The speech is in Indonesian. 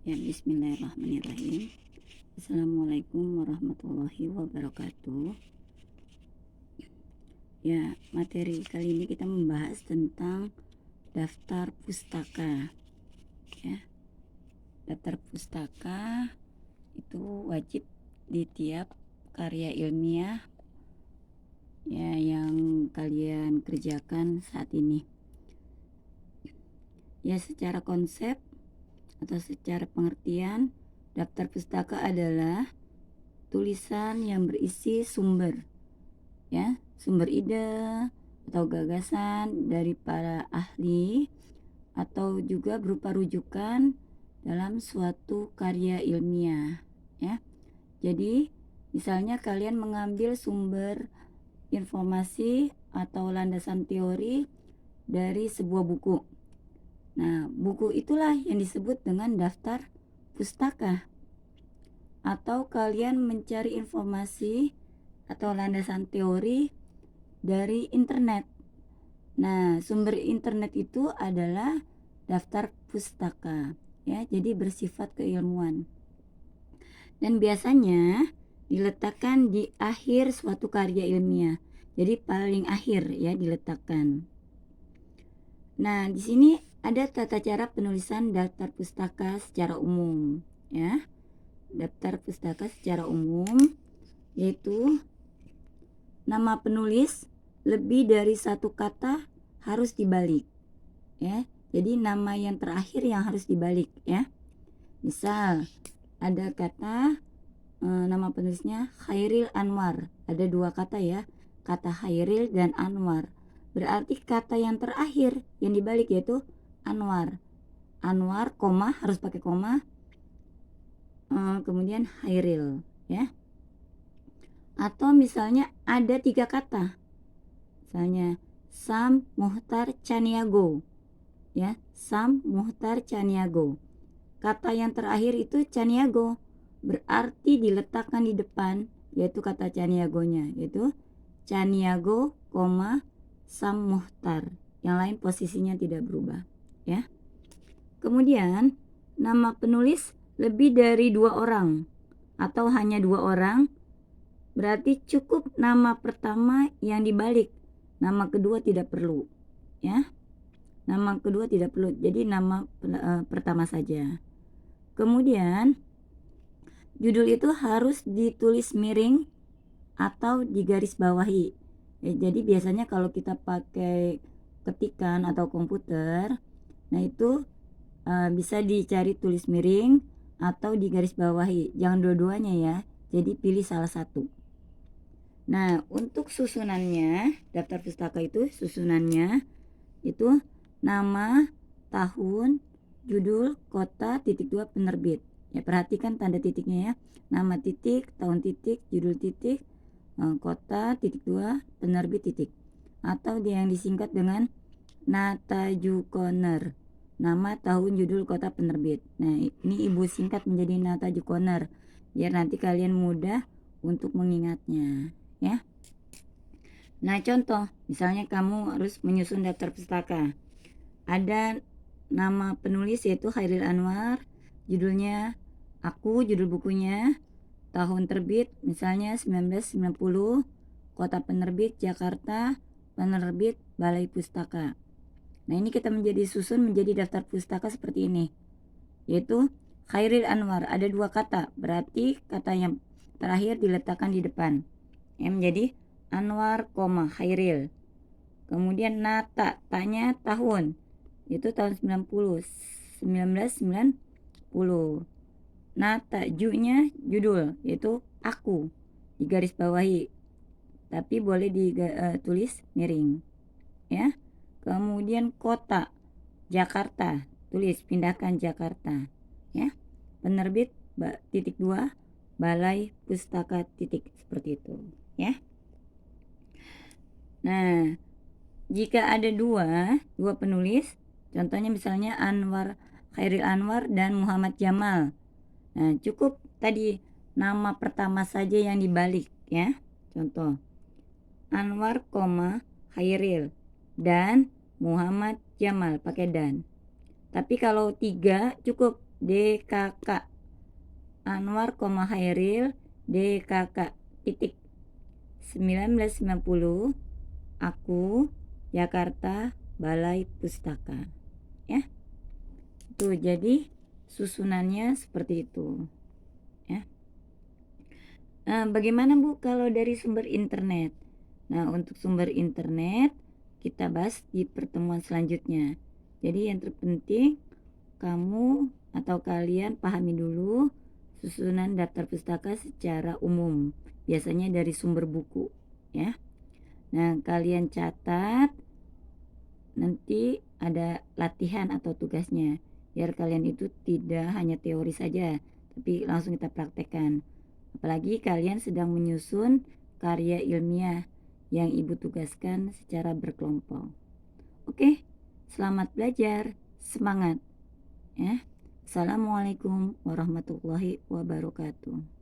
Ya, bismillahirrahmanirrahim. Assalamualaikum warahmatullahi wabarakatuh. Ya, materi kali ini kita membahas tentang daftar pustaka. Ya, daftar pustaka itu wajib di tiap karya ilmiah ya yang kalian kerjakan saat ini. Ya, secara konsep atau secara pengertian, daftar pustaka adalah tulisan yang berisi sumber, ya, sumber ide atau gagasan dari para ahli atau juga berupa rujukan dalam suatu karya ilmiah, ya. Jadi, misalnya kalian mengambil sumber informasi atau landasan teori dari sebuah buku. Nah, buku itulah yang disebut dengan daftar pustaka. Atau kalian mencari informasi atau landasan teori dari internet. Nah, sumber internet itu adalah daftar pustaka, ya. Jadi bersifat keilmuan. Dan biasanya diletakkan di akhir suatu karya ilmiah. Jadi paling akhir ya diletakkan. Nah, di sini ada tata cara penulisan daftar pustaka secara umum, ya. Daftar pustaka secara umum yaitu nama penulis lebih dari satu kata harus dibalik, ya. Jadi nama yang terakhir yang harus dibalik, ya. Misal ada kata nama penulisnya Khairil Anwar, ada dua kata ya, kata Khairil dan Anwar. Berarti kata yang terakhir yang dibalik yaitu Anwar. Anwar, koma, harus pakai koma, kemudian Khairil, ya. Atau misalnya ada tiga kata, misalnya Sam Muhtar Caniago, ya, Sam Muhtar Caniago. Kata yang terakhir itu Caniago, berarti diletakkan di depan yaitu kata Caniagonya, yaitu Caniago, Sam Muhtar. Yang lain posisinya tidak berubah, ya. Kemudian nama penulis lebih dari dua orang atau hanya dua orang, berarti cukup nama pertama yang dibalik, nama kedua tidak perlu, ya. Nama kedua tidak perlu, jadi nama pertama saja. Kemudian judul itu harus ditulis miring atau digaris bawahi. Jadi biasanya kalau kita pakai ketikan atau komputer, nah itu bisa dicari tulis miring atau digaris bawahi. Jangan dua-duanya ya. Jadi pilih salah satu. Nah, untuk susunannya, daftar pustaka itu susunannya itu nama, tahun, judul, kota, titik dua, penerbit. Ya, perhatikan tanda titiknya ya. Nama titik, tahun titik, judul titik, kota, titik dua, penerbit titik. Atau yang disingkat dengan Natajukoner. Nama, tahun, judul, kota, penerbit. Nah, ini ibu singkat menjadi Natajukoner biar nanti kalian mudah untuk mengingatnya, ya. Nah, contoh, misalnya kamu harus menyusun daftar pustaka. Ada nama penulis yaitu Khairil Anwar, judulnya Aku, judul bukunya, tahun terbit misalnya 1990, kota penerbit Jakarta, penerbit Balai Pustaka. Nah, ini kita susun menjadi daftar pustaka seperti ini, yaitu Khairil Anwar, ada dua kata, berarti kata yang terakhir diletakkan di depan, yang menjadi Anwar, Khairil. Kemudian Nata, tanya tahun, itu tahun 1990. Nata, ju-nya judul, yaitu Aku, digaris bawahi, tapi boleh ditulis miring, ya. Kemudian kota, Jakarta, tulis pindahkan Jakarta, ya. Penerbit titik dua, Balai Pustaka titik, seperti itu, ya. Nah, jika ada dua penulis, contohnya misalnya Khairil Anwar dan Muhammad Jamal. Nah, cukup tadi nama pertama saja yang dibalik, ya. Contoh Anwar, Khairil dan Muhammad Jamal pakai dan. Tapi kalau tiga cukup DKK. Anwar, Hairil, DKK, titik. 1990, aku, Jakarta, Balai Pustaka. Ya. Tuh, jadi susunannya seperti itu. Ya. Bagaimana Bu kalau dari sumber internet? Nah, untuk sumber internet kita bahas di pertemuan selanjutnya. Jadi yang terpenting kamu atau kalian pahami dulu susunan daftar pustaka secara umum, biasanya dari sumber buku, ya. Nah, kalian catat, nanti ada latihan atau tugasnya, biar kalian itu tidak hanya teori saja, tapi langsung kita praktekkan. Apalagi kalian sedang menyusun karya ilmiah yang Ibu tugaskan secara berkelompok. Oke, selamat belajar, semangat ya. Assalamualaikum warahmatullahi wabarakatuh.